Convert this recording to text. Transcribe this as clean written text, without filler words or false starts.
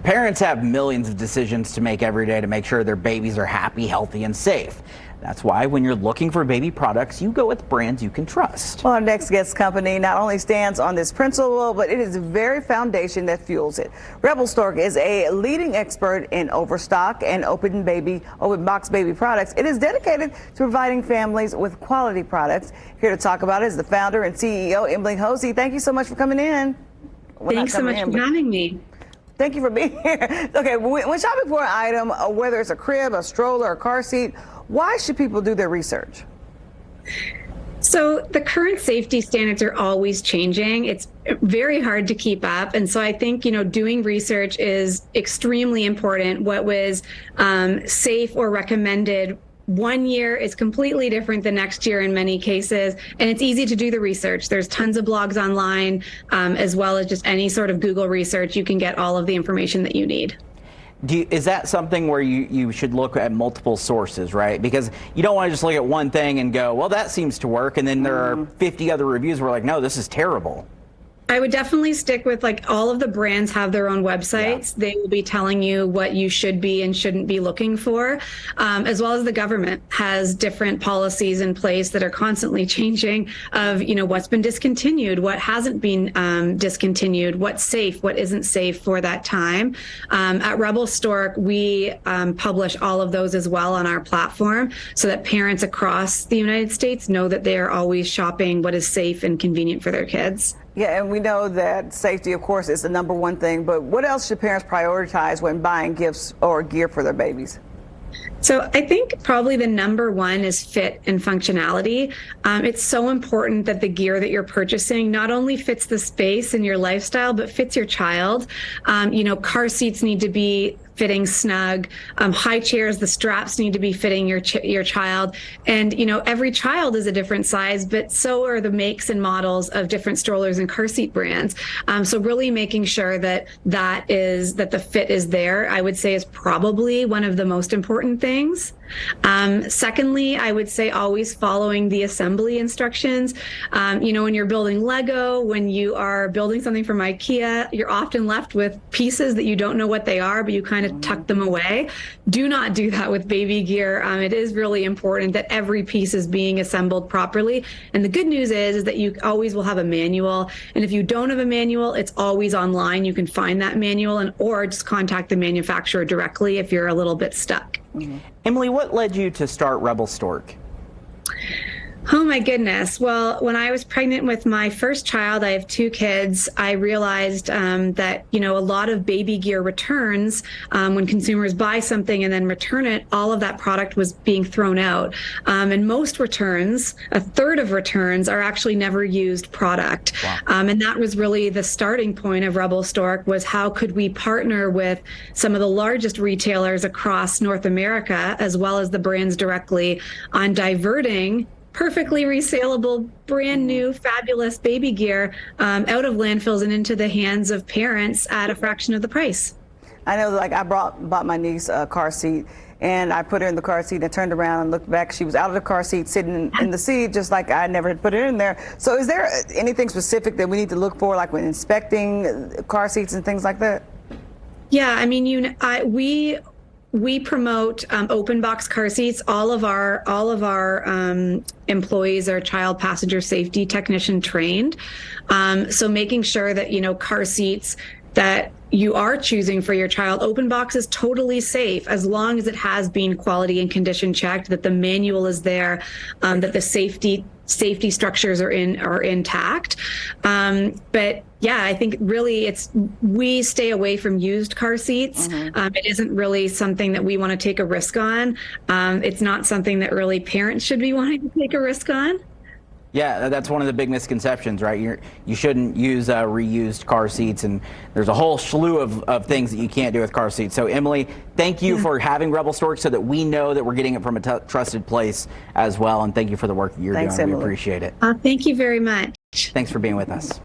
Parents have millions of decisions to make every day to make sure their babies are happy, healthy, and safe. That's why when you're looking for baby products, you go with brands you can trust. Well, our next guest company not only stands on this principle, but it is the very foundation that fuels it. Rebel Stork is a leading expert in overstock and open box baby products. It is dedicated to providing families with quality products. Here to talk about it is the founder and CEO, Emily Hosey. Thank you so much for coming in. Thanks so much for having me. Thank you for being here. Okay, when shopping for an item, whether it's a crib, a stroller, a car seat, why should people do their research? So the current safety standards are always changing. It's very hard to keep up. And so I think, doing research is extremely important. What was safe or recommended one year is completely different the next year in many cases. And it's easy to do the research. There's tons of blogs online, as well as just any sort of Google research. You can get all of the information that you need. Is that something where you should look at multiple sources, right? Because you don't want to just look at one thing and go, well, that seems to work. And then there are 50 other reviews where like, no, this is terrible. I would definitely stick with all of the brands have their own websites. Yeah. They will be telling you what you should be and shouldn't be looking for, as well as the government has different policies in place that are constantly changing of, what's been discontinued, what hasn't been discontinued, what's safe, what isn't safe for that time. At Rebel Stork, we publish all of those as well on our platform so that parents across the United States know that they are always shopping what is safe and convenient for their kids. Yeah, and we know that safety, of course, is the number one thing, but what else should parents prioritize when buying gifts or gear for their babies? So I think probably the number one is fit and functionality. It's so important that the gear that you're purchasing not only fits the space and your lifestyle, but fits your child. Car seats need to be fitting snug, high chairs, the straps need to be fitting your child. And, every child is a different size, but so are the makes and models of different strollers and car seat brands. So really making sure that the fit is there, I would say is probably one of the most important things. Secondly, I would say always following the assembly instructions. When you're building Lego, when you are building something from IKEA, you're often left with pieces that you don't know what they are, but you kind of tuck them away. Do not do that with baby gear. It is really important that every piece is being assembled properly. And the good news is that you always will have a manual. And if you don't have a manual, it's always online. You can find that manual or just contact the manufacturer directly if you're a little bit stuck. Mm-hmm. Emily, what led you to start Rebel Stork? Oh my goodness. Well, when I was pregnant with my first child, I have 2 kids, I realized that, a lot of baby gear returns, when consumers buy something and then return it, all of that product was being thrown out. And most returns, a third of returns, are actually never used product. Wow. And that was really the starting point of Rebel Stork, was how could we partner with some of the largest retailers across North America, as well as the brands directly, on diverting perfectly resaleable, brand new, fabulous baby gear out of landfills and into the hands of parents at a fraction of the price. I know, I bought my niece a car seat, and I put her in the car seat and turned around and looked back. She was out of the car seat, sitting in the seat, just like I never had put her in there. So is there anything specific that we need to look for, like when inspecting car seats and things like that? Yeah, I mean, we promote open box car seats. All of our employees are child passenger safety technician trained. So making sure that, car seats that you are choosing for your child, open box is totally safe as long as it has been quality and condition checked, that the manual is there, that the safety structures are intact. But yeah, I think really we stay away from used car seats. Mm-hmm. It isn't really something that we want to take a risk on. It's not something that really parents should be wanting to take a risk on. Yeah, that's one of the big misconceptions, right? You shouldn't use reused car seats, and there's a whole slew of things that you can't do with car seats. So Emily, thank you for having Rebel Stork so that we know that we're getting it from a trusted place as well. And thank you for the work that you're doing. Emily. We appreciate it. Thank you very much. Thanks for being with us.